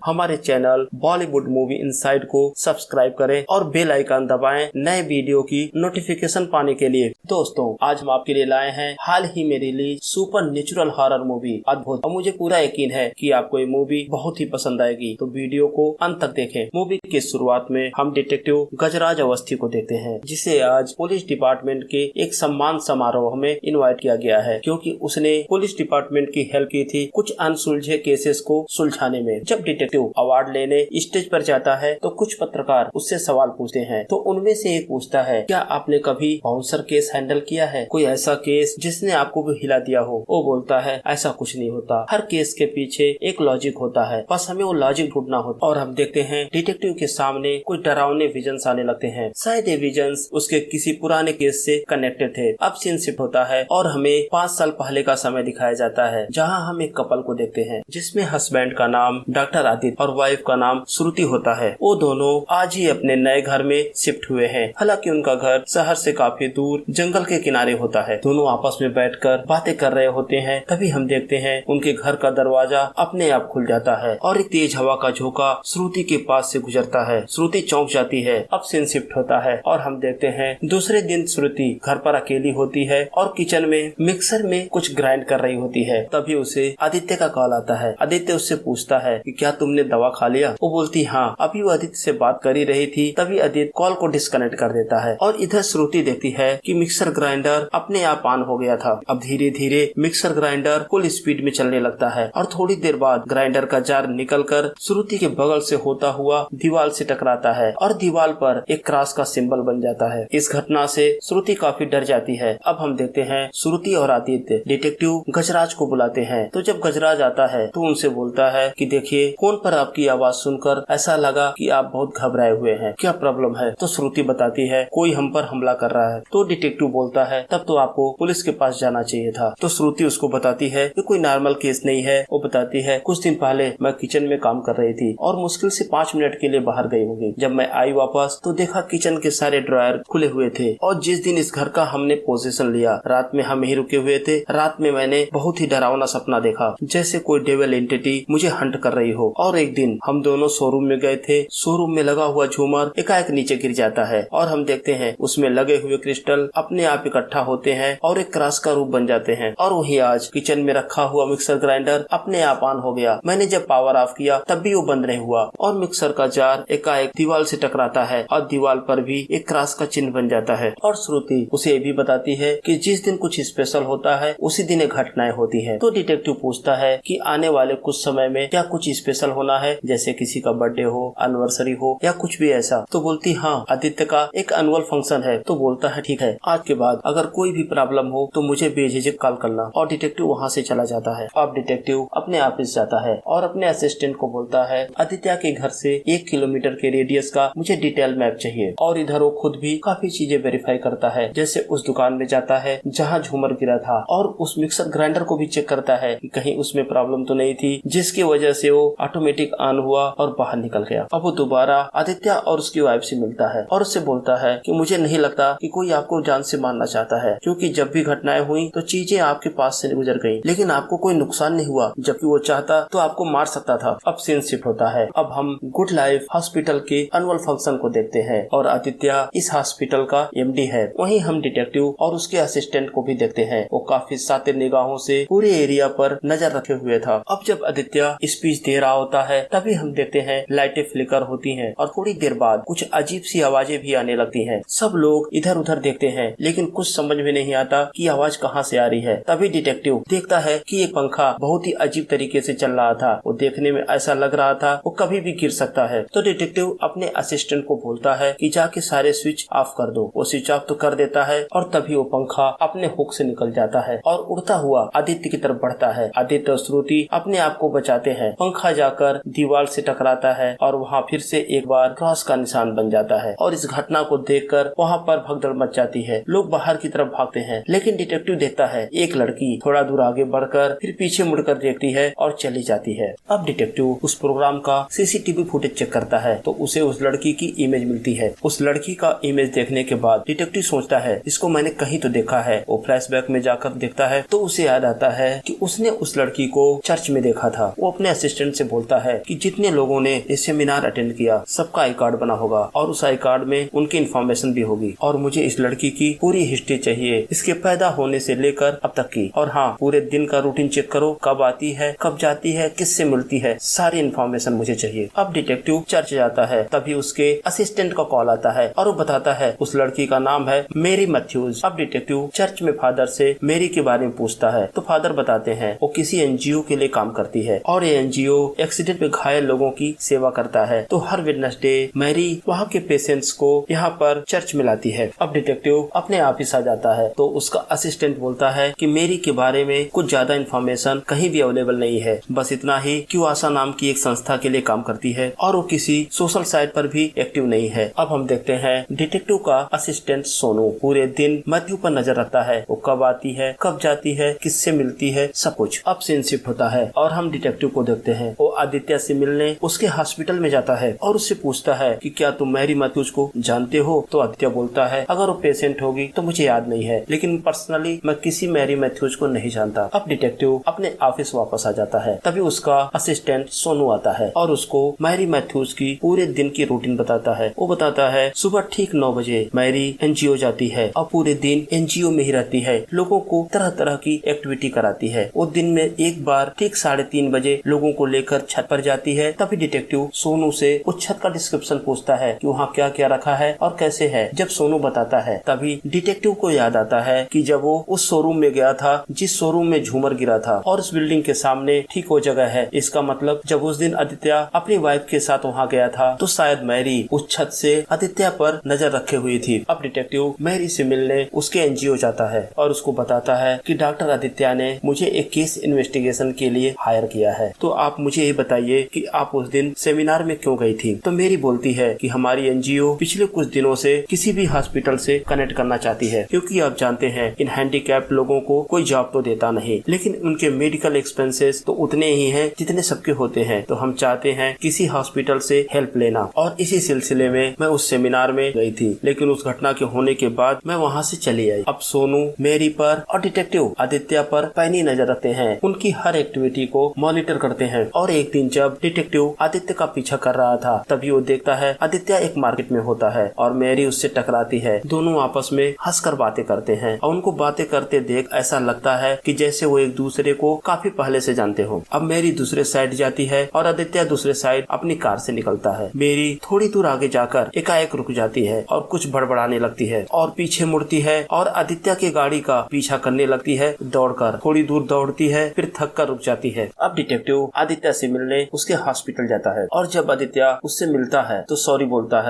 हमारे channel Bollywood movie inside को subscribe करें और बेल आइकन दबाएं नए वीडियो की नोटिफिकेशन पाने के लिए। दोस्तों, आज हम आपके लिए लाए हैं हाल ही में release super natural horror movie अद्भुत। और मुझे पूरा यकीन है कि आपको ये मूवी बहुत ही पसंद आएगी, तो वीडियो को अंत तक देखें। मूवी की शुरुआत में हम डिटेक्टिव गजराज अवस्थी को देखते हैं, जिसे आज पुलिस डिपार्टमेंट के एक सम्मान समारोह में इनवाइट किया गया है, क्योंकि उसने पुलिस डिपार्टमेंट की हेल्प की थी कुछ अनसुलझे केसेस को सुलझाने में। जब डिटेक्टिव अवार्ड लेने स्टेज पर जाता है तो कुछ पत्रकार उससे सवाल पूछते हैं, तो उनमें से एक पूछता है, क्या आपने कभी बाउंसर केस हैंडल किया है? कोई ऐसा केस जिसने आपको भी हिला दिया हो? वो बोलता है, ऐसा कुछ नहीं होता, हर केस के पीछे एक लॉजिक होता है, बस हमें वो लॉजिक ढूंढना होता। और हम देखते हैं डिटेक्टिव के सामने कुछ डरावने विजन्स आने लगते हैं। शायद ये विजन्स उसके किसी पुराने केस से कनेक्टेड थे। अब सीन शिफ्ट होता है और हमें 5 साल पहले का समय दिखाया जाता है, जहाँ हम एक कपल को देखते हैं जिसमें हस्बैंड का नाम डॉक्टर आदित्य और वाइफ का नाम श्रुति होता है। वो दोनों आज ही अपने नए घर में शिफ्ट हुए हैं। हालांकि उनका घर शहर से काफी दूर जंगल के किनारे होता है। दोनों आपस में बैठकर बातें कर रहे होते हैं। तभी हम देखते हैं उनके घर का दरवाजा अपने आप खुल जाता है और एक तेज हवा का झोंका श्रुति के पास से गुजरता है। श्रुति चौंक जाती है। अब सीन शिफ्ट होता है और हम देखते हैं दूसरे दिन श्रुति घर पर अकेली होती है और किचन में मिक्सर में कुछ ग्राइंड कर रही होती है। तभी उसे आदित्य का कॉल आता है। आदित्य उससे पूछता है कि क्या तुमने दवा खा लिया? वो बोलती हाँ। अभी वो आदित्य से बात कर ही रही थी, तभी आदित्य कॉल को डिस्कनेक्ट कर देता है और इधर श्रुति देखती है कि मिक्सर ग्राइंडर अपने आप ऑन हो गया था। अब धीरे धीरे मिक्सर ग्राइंडर फुल स्पीड में चलने लगता है और थोड़ी देर बाद ग्राइंडर का जार निकलकर श्रुति के बगल से होता हुआ दीवार से टकराता है और दीवार पर एक क्रॉस का सिंबल बन जाता है। इस घटना से श्रुति काफी डर जाती है। अब हम देखते हैं श्रुति और आदित्य डिटेक्टिव गजराज को बुलाते हैं। तो जब गजराज आता है तो उनसे बोलता है कि देखिए, फोन पर आपकी आवाज सुनकर ऐसा लगा कि आप बहुत घबराए हुए हैं, क्या प्रॉब्लम है? तो श्रुति बताती है, कोई हम पर हमला कर रहा है। तो डिटेक्टिव बोलता है, तब तो आपको पुलिस के पास जाना चाहिए था। तो श्रुति उसको बताती है कि कोई नॉर्मल केस नहीं है। वो बताती है, कुछ दिन पहले मैं किचन में काम कर रही थी और मुश्किल से 5 मिनट के लिए बाहर गई होगी। जब मैं आई वापस तो देखा किचन के सारे ड्रॉयर खुले हुए थे और जिस दिन इस घर का हमने पोजीशन लिया, रात में हम यहीं रुके हुए थे। रात में मैंने बहुत ही डरावना सपना देखा, जैसे कोई डेविल एंटिटी मुझे हंट कर रही हो। और एक दिन हम दोनों शोरूम में गए थे। शोरूम में लगा हुआ झूमर एकाएक नीचे गिर जाता है और हम देखते हैं उसमें लगे हुए क्रिस्टल अपने आप इकट्ठा होते हैं और एक क्रॉस का रूप बन जाते हैं। और वही आज किचन में रखा हुआ मिक्सर ग्राइंडर अपने आप ऑन हो गया। मैंने जब पावर ऑफ किया तब भी वो बंद नहीं हुआ और मिक्सर का जार एकाएक दीवार से टकराता है और दीवार पर भी एक क्रॉस का चिन्ह बन जाता है। और श्रुति उसे ये भी बताती है कि जिस दिन कुछ स्पेशल होता है उसी दिन एक घटनाएं होती है। तो डिटेक्टिव पूछता है कि आने वाले कुछ समय में क्या कुछ स्पेशल होना है, जैसे किसी का बर्थडे हो, एनिवर्सरी हो या कुछ भी ऐसा? तो बोलती हाँ, आदित्य का एक एनुअल फंक्शन है। तो बोलता है ठीक है, आज के बाद अगर कोई भी प्रॉब्लम हो तो मुझे बेझिझक कॉल करना। और डिटेक्टिव वहाँ से चला जाता है। अब डिटेक्टिव अपने ऑफिस जाता है और अपने असिस्टेंट को बोलता है, आदित्य के घर से 1 किलोमीटर के रेडियस का मुझे डिटेल मैप चाहिए। और इधर वो खुद भी काफी चीजें वेरीफाई करता है, जैसे उस दुकान में जाता है जहाँ झूमर गिरा था और उस मिक्सर ग्राइंडर को भी चेक करता है कि कहीं उसमें प्रॉब्लम तो नहीं थी जिसकी वजह से वो ऑटोमेटिक ऑन हुआ और बाहर निकल गया। अब वो दोबारा आदित्य और उसकी वाइफ से मिलता है और उससे बोलता है कि मुझे नहीं लगता कि कोई आपको जान से मारना चाहता है, क्योंकि जब भी घटनाएं हुई तो चीजें आपके पास से गुजर गयी, लेकिन आपको कोई नुकसान नहीं हुआ, जबकि वो चाहता तो आपको मार सकता था। अब सीन शिफ्ट होता है। अब हम गुड लाइफ हॉस्पिटल के एनुअल फंक्शन को देखते हैं और आदित्य इस हॉस्पिटल का एमडी है। वहीं हम डिटेक्टिव और उसके असिस्टेंट को भी देखते हैं। वो काफी सातिर निगाहों से पूरे एरिया पर नजर रखे हुए था। अब जब आदित्य स्पीच दे रहा होता है तभी हम देखते हैं लाइटें फ्लिकर होती हैं और थोड़ी देर बाद कुछ अजीब सी आवाजें भी आने लगती हैं। सब लोग इधर उधर देखते हैं, लेकिन कुछ समझ में नहीं आता कि आवाज कहाँ से आ रही है। तभी डिटेक्टिव देखता है कि एक पंखा बहुत ही अजीब तरीके से चल रहा था। वो देखने में ऐसा लग रहा था वो कभी भी गिर सकता है। तो डिटेक्टिव अपने असिस्टेंट को बोलता है कि जाके सारे स्विच ऑफ कर दो। वो स्विच ऑफ तो कर देता है और तभी वो पंखा अपने हुक से निकल जाता है और उड़ता हुआ आदित्य की तरफ बढ़ता है। आदित्य और श्रुति अपने आप को बचाते हैं। पंखा जाकर दीवार से टकराता है और वहाँ फिर से एक बार क्रॉस का निशान बन जाता है और इस घटना को देखकर वहाँ पर भगदड़ मच जाती है। लोग बाहर की तरफ भागते हैं, लेकिन डिटेक्टिव देखता है एक लड़की थोड़ा दूर आगे बढ़कर फिर पीछे मुड़कर देखती है और चली जाती है। अब डिटेक्टिव उस प्रोग्राम का सीसीटीवी फुटेज चेक करता है तो उसे उस लड़की की इमेज मिलती है। उस लड़की का इमेज देखने के बाद डिटेक्टिव सोचता है इसको मैंने कहीं तो देखा है। वो फ्लैशबैक में जाकर देखता है तो उसे याद आता है कि उसने उस लड़की को चर्च में देखा था। वो अपने असिस्टेंट से बोलता होता है कि जितने लोगों ने ये सेमिनार अटेंड किया सबका आई कार्ड बना होगा और उस आई कार्ड में उनकी इन्फॉर्मेशन भी होगी और मुझे इस लड़की की पूरी हिस्ट्री चाहिए, इसके पैदा होने से लेकर अब तक की। और हाँ, पूरे दिन का रूटीन चेक करो, कब आती है, कब जाती है, किससे मिलती है, सारी इन्फॉर्मेशन मुझे चाहिए। अब डिटेक्टिव चर्च जाता है, तभी उसके असिस्टेंट का कॉल आता है और वो बताता है उस लड़की का नाम है मेरी मैथ्यूज। अब डिटेक्टिव चर्च में फादर से मेरी के बारे में पूछता है तो फादर बताते हैं वो किसी एनजीओ के लिए काम करती है और ये एनजीओ एक्सीडेंट में घायल लोगों की सेवा करता है। तो हर वेडनेसडे मैरी वहाँ के पेशेंट्स को यहाँ पर चर्च में लाती है। अब डिटेक्टिव अपने ऑफिस आ जाता है तो उसका असिस्टेंट बोलता है कि मेरी के बारे में कुछ ज्यादा इन्फॉर्मेशन कहीं भी अवेलेबल नहीं है, बस इतना ही कि वो आशा नाम की एक संस्था के लिए काम करती है और वो किसी सोशल साइट पर भी एक्टिव नहीं है। अब हम देखते हैं डिटेक्टिव का असिस्टेंट सोनू पूरे दिन मैथ्यू पर नजर रखता है, वो कब आती है, कब जाती है, किससे मिलती है, सब कुछ। अब सीन शिफ्ट होता है और हम डिटेक्टिव को देखते हैं वो आदित्य से मिलने उसके हॉस्पिटल में जाता है और उससे पूछता है कि क्या तुम मैरी मैथ्यूज को जानते हो। तो आदित्य बोलता है अगर वो पेशेंट होगी तो मुझे याद नहीं है, लेकिन पर्सनली मैं किसी मैरी मैथ्यूज को नहीं जानता। अब डिटेक्टिव अपने ऑफिस वापस आ जाता है, तभी उसका असिस्टेंट सोनू आता है और उसको मैरी मैथ्यूज की पूरे दिन की रूटीन बताता है। वो बताता है सुबह ठीक 9 बजे मैरी एनजीओ जाती है और पूरे दिन एनजीओ में ही रहती है, लोगों को तरह तरह की एक्टिविटी कराती है। वो दिन में एक बार ठीक 3:30 बजे लोगों को लेकर छत पर जाती है। तभी डिटेक्टिव सोनू से उस छत का डिस्क्रिप्शन पूछता है कि वहाँ क्या क्या रखा है और कैसे है। जब सोनू बताता है तभी डिटेक्टिव को याद आता है कि जब वो उस शोरूम में गया था जिस शोरूम में झूमर गिरा था और उस बिल्डिंग के सामने ठीक वो जगह है। इसका मतलब जब उस दिन आदित्य अपनी वाइफ के साथ वहाँ गया था तो शायद मैरी उस छत से आदित्य पर नजर रखे हुई थी। अब डिटेक्टिव मैरी से मिलने उसके एनजीओ जाता है और उसको बताता है कि डॉक्टर आदित्य ने मुझे एक केस इन्वेस्टिगेशन के लिए हायर किया है, तो आप मुझे ये बताइए कि आप उस दिन सेमिनार में क्यों गई थी। तो मेरी बोलती है कि हमारी एनजीओ पिछले कुछ दिनों से किसी भी हॉस्पिटल से कनेक्ट करना चाहती है, क्योंकि आप जानते हैं इन हैंडीकैप लोगों को कोई जॉब तो देता नहीं, लेकिन उनके मेडिकल एक्सपेंसेस तो उतने ही हैं जितने सबके होते हैं। तो हम चाहते हैं किसी हॉस्पिटल से हेल्प लेना और इसी सिलसिले में मैं उस सेमिनार में गई थी, लेकिन उस घटना के होने के बाद मैं वहाँ से चली आई। अब सोनू मेरी पर और डिटेक्टिव आदित्य पर पैनी नजर रखते हैं, उनकी हर एक्टिविटी को मॉनिटर करते हैं। और एक दिन जब डिटेक्टिव आदित्य का पीछा कर रहा था तभी वो देखता है आदित्य एक मार्केट में होता है और मेरी उससे टकराती है। दोनों आपस में हंसकर बातें करते हैं और उनको बातें करते देख ऐसा लगता है कि जैसे वो एक दूसरे को काफी पहले से जानते हो। अब मेरी दूसरे साइड जाती है और आदित्य दूसरे साइड अपनी कार से निकलता है। मेरी थोड़ी दूर आगे जाकर एकाएक रुक जाती है और कुछ बड़बड़ाने लगती है और पीछे मुड़ती है और आदित्य की गाड़ी का पीछा करने लगती है। दौड़कर थोड़ी दूर दौड़ती है, फिर थक कर रुक जाती है। अब डिटेक्टिव आदित्य से मिलने उसके हॉस्पिटल जाता है और जब आदित्य उससे मिलता है तो सॉरी बोलता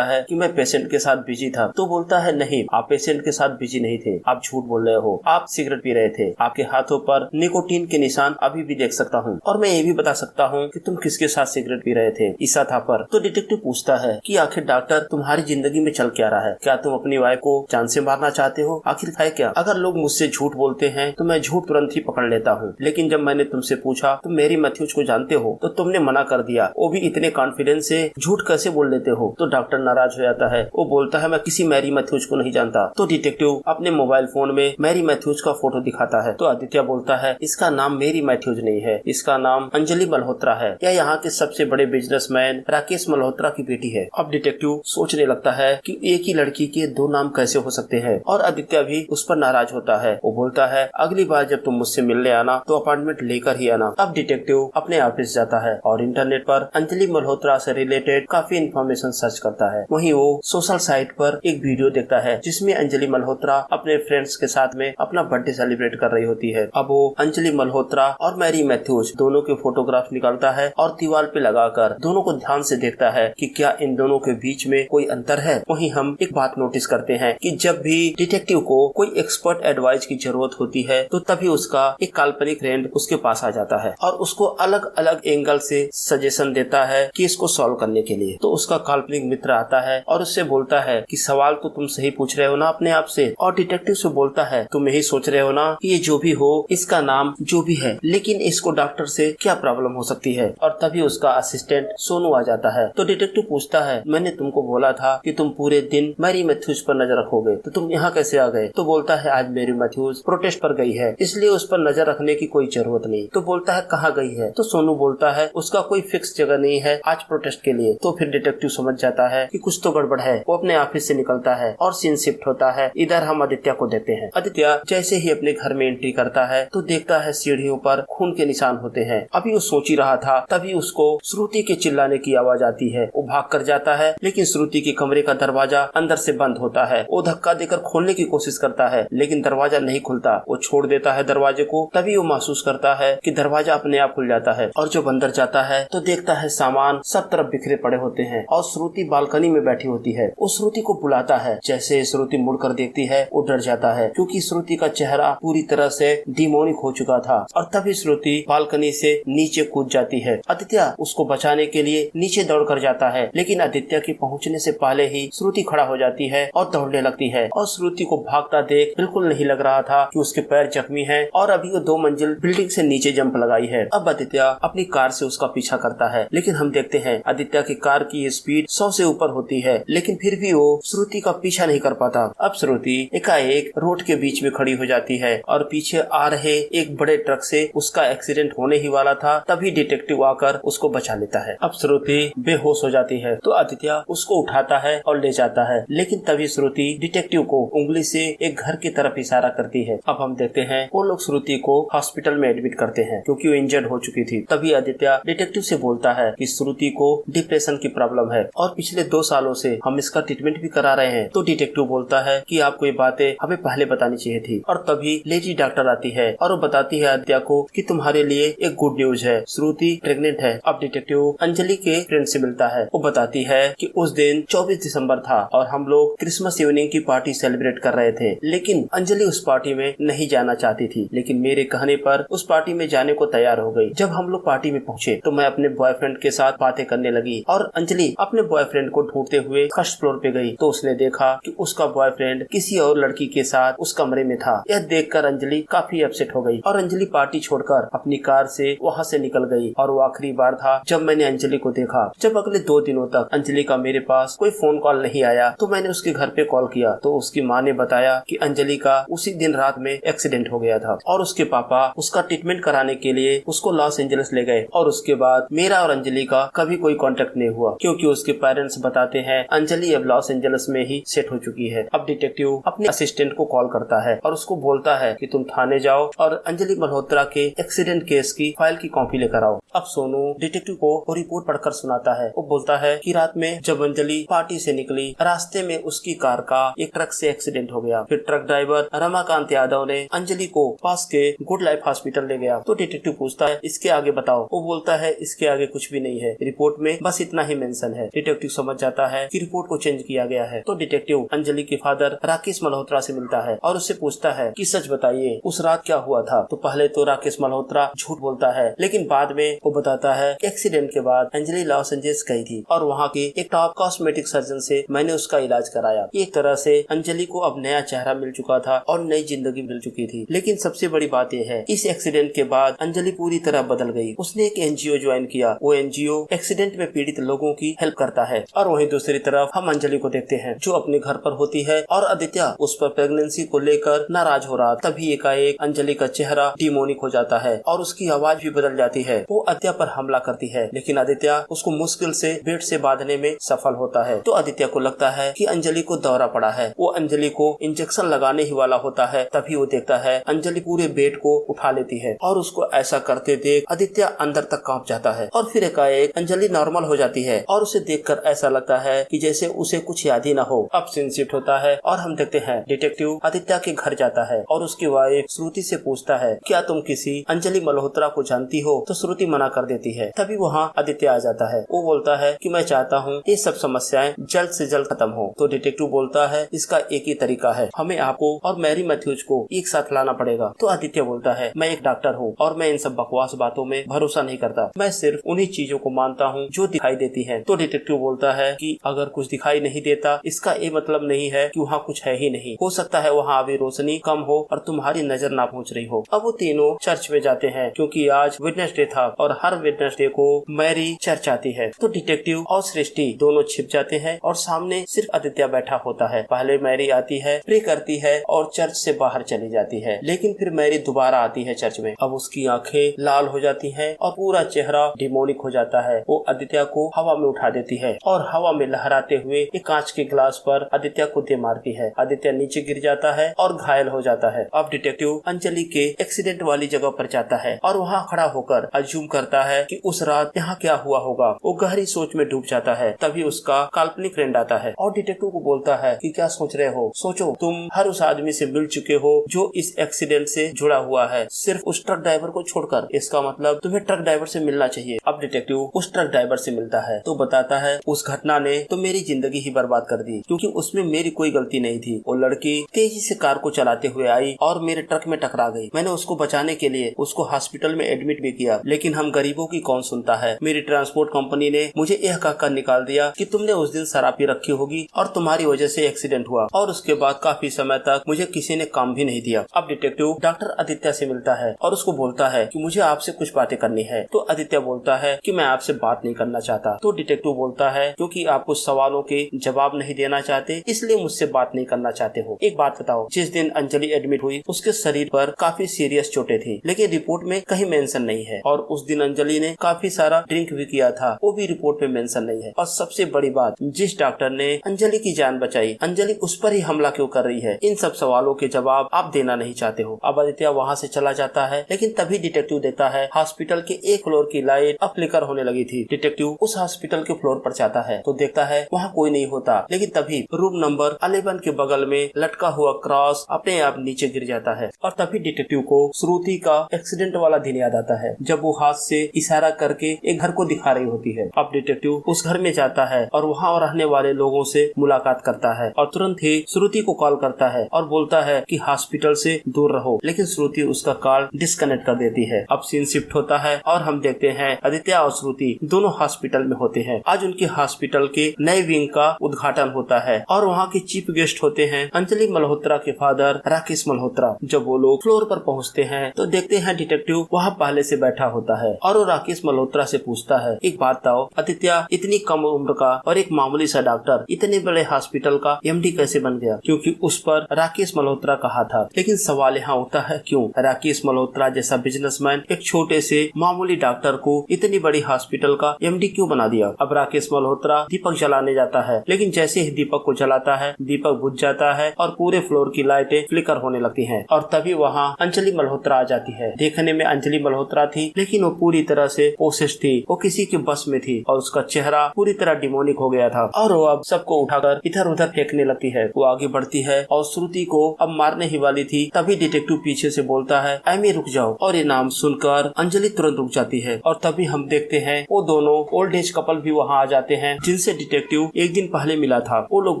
है कि मैं पेशेंट के साथ बिजी था। तो बोलता है नहीं, आप पेशेंट के साथ बिजी नहीं थे, आप झूठ बोल रहे हो, आप सिगरेट पी रहे थे, आपके हाथों पर निकोटीन के निशान अभी भी देख सकता हूँ और मैं ये भी बता सकता हूँ कि तुम किसके साथ सिगरेट पी रहे थे, ईसा था पर। तो डिटेक्टिव पूछता है कि आखिर डॉक्टर तुम्हारी जिंदगी में चल क्या रहा है, क्या तुम अपनी वाइफ को जान से मारना चाहते हो, आखिर है क्या। अगर लोग मुझसे झूठ बोलते हैं तो मैं झूठ तुरंत ही पकड़ लेता हूँ, लेकिन जब मैंने तुमसे पूछा तुम मेरी मैथ्यूज को जानते हो तो तुमने मना कर दिया, वो भी इतने कॉन्फिडेंस से झूठ कैसे बोल लेते हो। तो डॉक्टर नाराज हो जाता है, वो बोलता है मैं किसी मैरी मैथ्यूज को नहीं जानता। तो डिटेक्टिव अपने मोबाइल फोन में मैरी मैथ्यूज का फोटो दिखाता है। तो आदित्य बोलता है इसका नाम मेरी मैथ्यूज नहीं है, इसका नाम अंजलि मल्होत्रा है, या यहाँ के सबसे बड़े बिजनेसमैन राकेश मल्होत्रा की बेटी है। अब डिटेक्टिव सोचने लगता है कि एक ही लड़की के दो नाम कैसे हो सकते हैं और आदित्य भी उस पर नाराज होता है। वो बोलता है अगली बार जब तुम मुझसे मिलने आना तो अपॉइंटमेंट लेकर ही आना। अब डिटेक्टिव अपने ऑफिस जाता है और इंटरनेट पर अंजलि मल्होत्रा से रिलेटेड काफी इन्फॉर्मेशन सर्च करता है। वहीं वो सोशल साइट पर एक वीडियो देखता है जिसमें अंजलि मल्होत्रा अपने फ्रेंड्स के साथ में अपना बर्थडे सेलिब्रेट कर रही होती है। अब वो अंजलि मल्होत्रा और मैरी मैथ्यूज दोनों के फोटोग्राफ निकालता है और दीवार पे लगाकर दोनों को ध्यान से देखता है कि क्या इन दोनों के बीच में कोई अंतर है। वहीं हम एक बात नोटिस करते हैं कि जब भी डिटेक्टिव को कोई एक्सपर्ट एडवाइस की जरूरत होती है तो तभी उसका एक काल्पनिक फ्रेंड उसके पास आ जाता है और उसको अलग अलग एंगल से सजेशन देता है कि इसको सॉल्व करने के लिए। तो उसका काल्पनिक मित्र आता है और उससे बोलता है कि सवाल तो तुम सही पूछ रहे हो ना अपने आप से, और डिटेक्टिव से बोलता है तुम यही सोच रहे हो ना कि ये जो भी हो इसका नाम जो भी है, लेकिन इसको डॉक्टर से क्या प्रॉब्लम हो सकती है। और तभी उसका असिस्टेंट सोनू आ जाता है। तो डिटेक्टिव पूछता है मैंने तुमको बोला था कि तुम पूरे दिन मैरी मैथ्यूज पर नजर रखोगे, तो तुम यहाँ कैसे आ गए। तो बोलता है आज मैरी मैथ्यूज प्रोटेस्ट पर गई है, इसलिए उस पर नजर रखने की कोई जरूरत नहीं। तो बोलता है कहाँ गई है। तो सोनू बोलता है उसका कोई फिक्स जगह नहीं है आज प्रोटेस्ट के लिए। तो फिर डिटेक्टिव समझ जाता है कि कुछ तो गड़बड़ है। वो अपने ऑफिस से निकलता है और सीन शिफ्ट होता है। इधर हम आदित्य को देखते हैं। आदित्य जैसे ही अपने घर में एंट्री करता है तो देखता है सीढ़ियों पर खून के निशान होते हैं। अभी वो सोच ही रहा था तभी उसको श्रुति के चिल्लाने की आवाज आती है। वो भाग कर जाता है लेकिन श्रुति के कमरे का दरवाजा अंदर से बंद होता है। वो धक्का देकर खोलने की कोशिश करता है लेकिन दरवाजा नहीं खुलता। वो छोड़ देता है दरवाजे को। तभी वो महसूस करता है कि दरवाजा अपने आप खुल जाता है और जब अंदर जाता है तो देखता है सामान सब तरफ बिखरे पड़े होते हैं और श्रुति बालकनी में बैठी होती है। वो श्रुति को बुलाता है। जैसे श्रुति मुड़कर देखती है वो डर जाता है क्योंकि श्रुति का चेहरा पूरी तरह से डिमोनिक हो चुका था। और तभी श्रुति बालकनी से नीचे कूद जाती है। आदित्य उसको बचाने के लिए नीचे दौड़ कर जाता है लेकिन आदित्य के पहुंचने से पहले ही श्रुति खड़ा हो जाती है और दौड़ने लगती है। और श्रुति को भागता देख बिल्कुल नहीं लग रहा था कि उसके पैर जख्मी हैं और अभी वो 2 मंजिल बिल्डिंग से नीचे जंप लगाई है। अब आदित्य अपनी कार से उसका पीछा करता है लेकिन हम देखते हैं आदित्य की कार की स्पीड 100 से ऊपर होती है लेकिन फिर भी वो श्रुति का पीछा नहीं कर पाता। अब श्रुति एकाएक रोड के बीच में खड़ी हो जाती है और पीछे आ रहे एक बड़े ट्रक से उसका एक्सीडेंट होने ही वाला था। तभी डिटेक्टिव आकर उसको बचा लेता है। अब श्रुति बेहोश हो जाती है तो आदित्य उसको उठाता है और ले जाता है लेकिन तभी श्रुति डिटेक्टिव को उंगली से एक घर की तरफ इशारा करती है। अब हम देखते हैं वो लोग श्रुति को हॉस्पिटल में एडमिट करते हैं क्योंकि वो इंजर्ड हो चुकी थी। तभी आदित्य डिटेक्टिव से बोलता है कि श्रुति को डिप्रेशन की प्रॉब्लम है और पिछले 2 सालों से हम इसका ट्रीटमेंट भी करा रहे हैं। तो डिटेक्टिव बोलता है कि आपको ये बातें हमें पहले बतानी चाहिए थी। और तभी लेडी डॉक्टर आती है और वो बताती है आदित्य को कि तुम्हारे लिए एक गुड न्यूज है, श्रुति प्रेग्नेंट है। अब डिटेक्टिव अंजलि के फ्रेंड से मिलता है। वो बताती है कि उस दिन 24 दिसंबर था और हम लोग क्रिसमस इवनिंग की पार्टी सेलिब्रेट कर रहे थे लेकिन अंजलि उस पार्टी में नहीं जाना चाहती थी लेकिन मेरे कहने पर उस पार्टी में जाने को तैयार हो गई। जब हम लोग पार्टी में पहुंचे तो मैं अपने बॉयफ्रेंड के साथ बातें करने लगी और अंजलि अपने बॉयफ्रेंड को ढूंढते हुए फर्स्ट फ्लोर पे गई तो उसने देखा कि उसका बॉयफ्रेंड किसी और लड़की के साथ उस कमरे में था। यह देखकर अंजलि काफी अपसेट हो गई और अंजलि पार्टी छोड़कर अपनी कार से वहाँ से निकल गई। और वो आखिरी बार था जब मैंने अंजलि को देखा। जब अगले 2 दिनों तक अंजलि का मेरे पास कोई फोन कॉल नहीं आया तो मैंने उसके घर पे कॉल किया तो उसकी माँ ने बताया कि अंजलि का उसी दिन रात में एक्सीडेंट हो गया था और उसके पापा उसका ट्रीटमेंट कराने के लिए उसको लॉस एंजलिस ले गए। और उसके बाद मेरा और अंजलि का कभी कोई कांटेक्ट नहीं हुआ क्योंकि उसके पेरेंट्स बताते हैं अंजलि अब लॉस एंजलिस में ही सेट हो चुकी है। अब डिटेक्टिव अपने असिस्टेंट को कॉल करता है और उसको बोलता है कि तुम थाने जाओ और अंजलि मल्होत्रा के एक्सीडेंट केस की फाइल की कॉपी लेकर आओ। अब सोनू डिटेक्टिव को वो रिपोर्ट पढ़कर सुनाता है। वो बोलता है कि रात में जब अंजलि पार्टी से निकली रास्ते में उसकी कार का एक ट्रक से एक्सीडेंट हो गया। फिर ट्रक ड्राइवर रमाकांत यादव ने अंजलि को पास के गुड लाइफ हॉस्पिटल ले गया। तो डिटेक्टिव पूछता है इसके आगे बताओ। वो बोलता है इसके आगे कुछ भी नहीं है, रिपोर्ट में बस इतना ही मेंशन है। डिटेक्टिव समझ जाता है कि रिपोर्ट को चेंज किया गया है। तो डिटेक्टिव अंजलि के फादर राकेश मल्होत्रा से मिलता है और उससे पूछता है कि सच बताइए उस रात क्या हुआ था। तो पहले तो राकेश मल्होत्रा झूठ बोलता है लेकिन बाद में वो बताता है एक्सीडेंट के बाद अंजलि लॉस एंजलिस गई थी और वहाँ के एक टॉप कॉस्मेटिक सर्जन से मैंने उसका इलाज कराया। एक तरह से अंजलि को अब नया चेहरा मिल चुका था और नई जिंदगी मिल चुकी थी। लेकिन सबसे बड़ी बात यह है इस एक्सीडेंट के बाद अंजलि पूरी तरह बदल गई। उसने एक एनजीओ ज्वाइन किया। वो एनजीओ एक्सीडेंट में पीड़ित लोगों की हेल्प करता है। और वहीं दूसरी तरफ हम अंजलि को देखते हैं जो अपने घर पर होती है और आदित्य उस पर प्रेगनेंसी को लेकर नाराज हो रहा। तभी एकाएक अंजलि का चेहरा डिमोनिक हो जाता है और उसकी आवाज भी बदल जाती है। वो आदित्य पर हमला करती है लेकिन आदित्य उसको मुश्किल से बेड से बांधने में सफल होता है। तो आदित्य को लगता है कि अंजलि को दौरा पड़ा है। वो अंजलि को इंजेक्शन लगाने ही वाला होता है। तभी वो देखता है अंजलि पूरे बेड को उठा लेती है और उसको ऐसा करते देख आदित्य अंदर तक कांप जाता है। और फिर एकाएक अंजलि नॉर्मल हो जाती है और उसे देखकर ऐसा लगता है कि जैसे उसे कुछ याद ही न हो। अब सीन शिफ्ट होता है और हम देखते हैं डिटेक्टिव आदित्य के घर जाता है और उसकी वाइफ श्रुति से पूछता है क्या तुम किसी अंजलि मल्होत्रा को जानती हो। तो श्रुति मना कर देती है। तभी वहाँ आदित्य आ जाता है। वो बोलता है कि मैं चाहता हूँ ये सब समस्याएं जल्द से जल्द खत्म हो। तो डिटेक्टिव बोलता है इसका एक ही तरीका है, हमें आपको और मैरी मैथ्यूज को एक साथ लाना पड़ेगा। तो आदित्य बोलता है मैं एक डॉक्टर हूँ और मैं इन सब बकवास बातों में भरोसा नहीं करता, मैं सिर्फ उन्हीं चीजों को मानता हूँ जो दिखाई देती है। तो डिटेक्टिव बोलता है कि अगर कुछ दिखाई नहीं देता इसका ये मतलब नहीं है कि वहाँ कुछ है ही नहीं, हो सकता है वहाँ अभी रोशनी कम हो और तुम्हारी नजर ना पहुँच रही हो। अब वो तीनों चर्च में जाते हैं क्योंकि आज वेडनेसडे था और हर वेडनेसडे को मैरी चर्च आती है। तो डिटेक्टिव और सृष्टि दोनों छिप जाते हैं और सामने सिर्फ आदित्य बैठा होता है। पहले मैरी आती है, प्रे करती है और चर्च से बाहर चली जाती है। लेकिन फिर मैरी दोबारा आती है चर्च में। अब उसकी आंखें लाल हो जाती हैं हैं और पूरा चेहरा डिमोनिक हो जाता है। वो आदित्य को हवा में उठा देती है और हवा में लहराते हुए एक कांच के ग्लास पर आदित्य को दे मारती है। आदित्य नीचे गिर जाता है और घायल हो जाता है। अब डिटेक्टिव अंजलि के एक्सीडेंट वाली जगह पर जाता है और वहाँ खड़ा होकर अज्यूम करता है कि उस रात यहाँ क्या हुआ होगा। वो गहरी सोच में डूब जाता है। तभी उसका काल्पनिक फ्रेंड आता है और डिटेक्टिव को बोलता है कि क्या सोच रहे हो, सोचो तुम हर उस आदमी से मिल चुके हो जो इस एक्सीडेंट से जुड़ा हुआ है, सिर्फ उस ट्रक ड्राइवर को छोड़कर। इसका मतलब तुम्हें ट्रक ड्राइवर से मिलना चाहिए। अब डिटेक्टिव उस ट्रक ड्राइवर से मिलता है तो बताता है उस घटना ने तो मेरी जिंदगी ही बर्बाद कर दी, क्योंकि उसमें मेरी कोई गलती नहीं थी। वो लड़की तेजी से कार को चलाते हुए आई और मेरे ट्रक में टकरा गई। मैंने उसको बचाने के लिए उसको हॉस्पिटल में एडमिट भी किया, लेकिन हम गरीबों की कौन सुनता है। मेरी ट्रांसपोर्ट कंपनी ने मुझे यह कहकर निकाल दिया कि तुमने उस दिन शराब पी रखी होगी और तुम्हारी वजह से एक्सीडेंट हुआ, और उसके बाद काफी समय तक मुझे किसी ने काम भी नहीं दिया। अब डिटेक्टिव डॉक्टर आदित्य से मिलता है और उसको बोलता है कि मुझे आपसे कुछ बातें करनी है। तो आदित्य बोलता है कि मैं आपसे बात नहीं करना चाहता। तो डिटेक्टिव बोलता है क्योंकि आप कुछ सवालों के जवाब नहीं देना चाहते, इसलिए मुझसे बात नहीं करना चाहते हो। एक बात बताओ, जिस दिन अंजलि एडमिट हुई उसके शरीर पर काफी सीरियस चोटें थी, लेकिन रिपोर्ट में कहीं मेंशन नहीं है। और उस दिन अंजलि ने काफी सारा ड्रिंक भी किया था, वो भी रिपोर्ट में मेंशन नहीं है। और सबसे बड़ी बात, जिस डॉक्टर ने अंजलि की जान बचाई, अंजलि उस पर ही हमला क्यों कर रही है? इन सब सवालों के जवाब आप देना नहीं चाहते हो। अब आदित्य वहाँ से चला जाता है, लेकिन तभी डिटेक्टिव देखता है हॉस्पिटल के एक फ्लोर की लाइट अब फ्लिकर होने लगी थी। डिटेक्टिव उस हॉस्पिटल के फ्लोर पर जाता है तो देखता है वहाँ कोई नहीं होता, लेकिन तभी रूम नंबर 11 के बगल में लटका हुआ क्रॉस अपने आप नीचे गिर जाता है। और तभी डिटेक्टिव को श्रुति का एक्सीडेंट वाला दिन याद आता है, जब वो हाथ से इशारा करके एक घर को दिखा रही होती है। अब डिटेक्टिव उस घर में जाता है और वहाँ रहने वाले लोगों से मुलाकात करता है और तुरंत ही श्रुति को कॉल करता है और बोलता है कि हॉस्पिटल से दूर रहो, लेकिन श्रुति उसका कॉल डिस्कनेक्ट कर देती है। अब सीन शिफ्ट होता है और हम देखते हैं आदित्य और श्रुति दोनों हॉस्पिटल में होते हैं। आज उनके हॉस्पिटल के नए विंग का उद्घाटन होता है और वहाँ के चीफ गेस्ट होते हैं अंजलि मल्होत्रा के फादर राकेश मल्होत्रा। जब वो लोग फ्लोर पर पहुँचते हैं तो देखते हैं डिटेक्टिव वहाँ पहले से बैठा होता है और वो राकेश मल्होत्रा से पूछता है, एक बात बताओ आदित्य, इतनी कम उम्र का और एक मामूली सा डॉक्टर इतने बड़े हॉस्पिटल का एमडी कैसे बन गया? क्योंकि उस पर राकेश मल्होत्रा कहा था, लेकिन सवाल यहाँ उठता है क्यों राकेश मल्होत्रा जैसा बिजनेसमैन एक छोटे से मामूली डॉक्टर को इतनी बड़ी हॉस्पिटल का एमडी क्यों बना दिया? अब राकेश मल्होत्रा दीपक जलाने जाता है, लेकिन जैसे ही दीपक को जलाता है दीपक बुझ जाता है और पूरे फ्लोर की लाइटें फ्लिकर होने लगती हैं। और तभी वहाँ अंजलि मल्होत्रा आ जाती है। देखने में अंजलि मल्होत्रा थी, लेकिन वो पूरी तरह से पोसेस थी, वो किसी के बस में थी और उसका चेहरा पूरी तरह डिमोनिक हो गया था और वो अब सबको उठाकर इधर उधर फेंकने लगती है। वो आगे बढ़ती है और श्रुति को अब मारने ही वाली थी, तभी डिटेक्टिव पीछे से बोलता है एमी रुक जाओ, और ये नाम सुनकर अंजलि तुरंत रुक जाती है। और तभी हम देखते हैं वो दोनों ओल्ड एज कपल भी वहाँ आ जाते हैं जिनसे डिटेक्टिव एक दिन पहले मिला था। वो लोग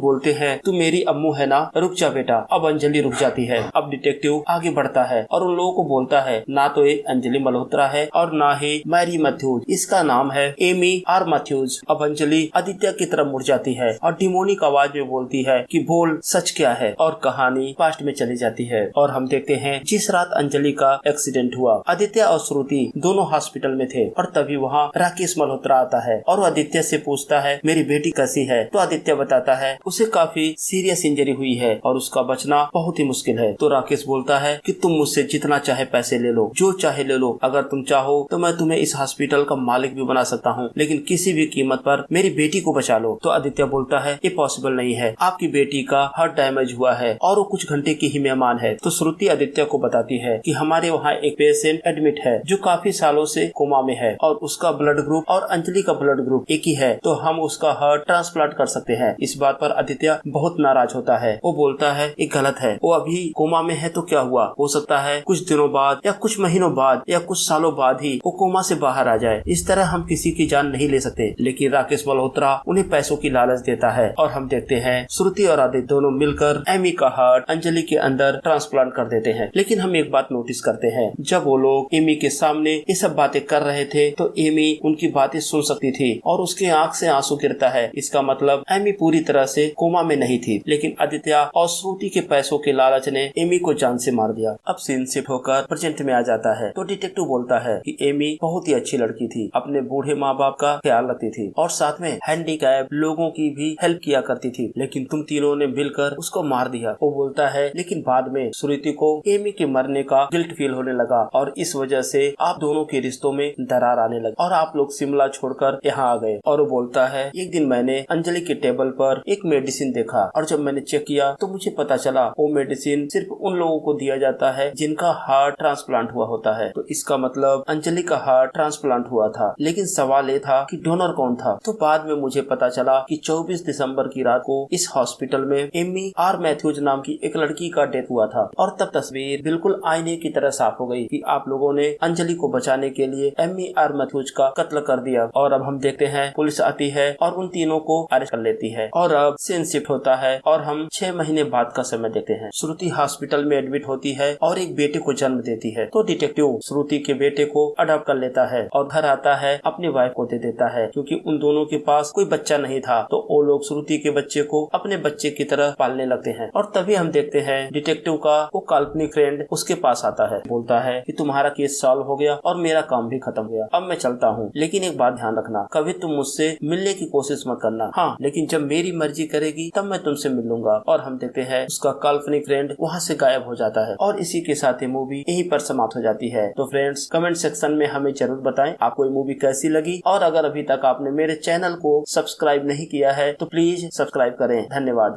बोलते हैं तू मेरी अम्मू है ना, रुक जा बेटा। अब अंजलि रुक जाती है। अब डिटेक्टिव आगे बढ़ता है और उन लोगों को बोलता है ना तो ये अंजलि मल्होत्रा है और ना ही मैरी मैथ्यूज, इसका नाम है एमी आर मैथ्यूज। अब अंजलि आदित्य की तरफ मुड़ जाती है और डिमोनिक आवाज में बोलती है कि बोल सच क्या है, और कहानी पास्ट में चली जाती है। और हम देखते हैं जिस रात अंजलि का एक्सीडेंट हुआ आदित्य और श्रुति दोनों हॉस्पिटल में थे और तभी वहाँ राकेश मल्होत्रा आता है और आदित्य से पूछता है मेरी बेटी कैसी है? तो आदित्य बताता है उसे काफी सीरियस इंजरी हुई है और उसका बचना बहुत ही मुश्किल है। तो राकेश बोलता है कि तुम मुझसे जितना चाहे पैसे ले लो, जो चाहे ले लो, अगर तुम चाहो तो मैं तुम्हें इस हॉस्पिटल का मालिक भी बना सकता हूँ, लेकिन किसी भी कीमत पर मेरी बेटी को बचा लो। तो आदित्य बोलता है ये पॉसिबल नहीं है, आपकी बेटी का हार्ट डैमेज हुआ है और वो कुछ घंटे की ही मेहमान है। तो श्रुति आदित्य को बताती है कि हमारे वहाँ एक पेशेंट एडमिट है जो काफी सालों से कोमा में है और उसका ब्लड ग्रुप और अंजलि का ब्लड ग्रुप एक ही है, तो हम उसका हार्ट ट्रांसप्लांट कर सकते हैं। इस बात पर आदित्य बहुत नाराज होता है। वो बोलता है ये गलत है, वो अभी कोमा में है तो क्या हुआ, हो सकता है कुछ दिनों बाद या कुछ महीनों बाद या कुछ सालों बाद ही वो कोमा से बाहर आ जाए, इस तरह हम किसी की जान नहीं ले सकते। लेकिन राकेश मल्होत्रा उन्हें पैसों की लालच देता है और हम देखते हैं श्रुति और आदित्य दोनों मिलकर एमी का हार्ट अंजलि के अंदर ट्रांसप्लांट कर देते हैं। लेकिन हम एक बात नोटिस करते हैं, जब वो लोग एमी के सामने ये सब बातें कर रहे थे तो एमी उनकी बातें सुन सकती थी और उसके आंख से आंसू गिरता है। इसका मतलब एमी पूरी तरह से कोमा में नहीं थी, लेकिन आदित्य और श्रुति के पैसों के लालच ने एमी को जान से मार दिया। अब सीन शिफ्ट होकर प्रेजेंट में आ जाता है तो डिटेक्टिव बोलता है कि एमी बहुत ही अच्छी लड़की थी, अपने बूढ़े माँ बाप का ख्याल रखती थी और साथ में हैंडीकैप लोगों की भी हेल्प किया करती थी, लेकिन तुम तीनों ने मिलकर उसको मार दिया। वो बोलता है लेकिन बाद में श्रुति को एमी के मरने का गिल्ट फील होने लगा और इस वजह से आप दोनों दोनों के रिश्तों में दरार आने लगी और आप लोग शिमला छोड़कर यहाँ आ गए। और वो बोलता है, एक दिन मैंने अंजलि के टेबल पर एक मेडिसिन देखा और जब मैंने चेक किया तो मुझे पता चला वो मेडिसिन सिर्फ उन लोगों को दिया जाता है जिनका हार्ट ट्रांसप्लांट हुआ होता है। तो इसका मतलब अंजलि का हार्ट ट्रांसप्लांट हुआ था। लेकिन सवाल ये था कि डोनर कौन था। तो बाद में मुझे पता चला कि 24 दिसंबर की रात को इस हॉस्पिटल में एमी आर मैथ्यूज नाम की एक लड़की का डेथ हुआ था। और तब तस्वीर बिल्कुल आईने की तरह साफ हो गई कि आप लोगों ने अंजलि को बचाने के लिए एमी आर मैथ्यूज का कत्ल कर दिया। और अब हम देखते हैं पुलिस आती है और उन तीनों को अरेस्ट कर लेती है और अब सीन शिफ्ट होता है और हम 6 महीने बाद का समय देखते हैं। श्रुति हॉस्पिटल में एडमिट होती है और एक बेटे को जन्म देती है। तो डिटेक्टिव श्रुति के बेटे को अडॉप्ट कर लेता है और घर आता है अपनी वाइफ को दे देता है क्योंकि उन दोनों के पास कोई बच्चा नहीं था। तो वो लोग श्रुति के बच्चे को अपने बच्चे की तरह पालने लगते हैं। और तभी हम देखते हैं डिटेक्टिव का वो काल्पनिक फ्रेंड उसके पास आता है, बोलता है कि तुम्हारा केस सॉल्व हो गया और मेरा काम भी खत्म हो गया, अब मैं चलता हूँ। लेकिन एक बात ध्यान रखना, कभी तुम मुझसे मिलने की कोशिश मत करना। हाँ, लेकिन जब मेरी मर्जी करेगी तब मैं तुमसे मिलूंगा। और हम देखते हैं उसका काल्पनिक फ्रेंड वहाँ से गायब हो जाता है और इसी के साथ ये मूवी यहीं पर समाप्त हो जाती है। तो फ्रेंड्स, कमेंट सेक्शन में हमें जरूर बताएं आपको ये मूवी कैसी लगी और अगर अभी तक आपने मेरे चैनल को सब्सक्राइब नहीं किया है तो प्लीज सब्सक्राइब करें। धन्यवाद।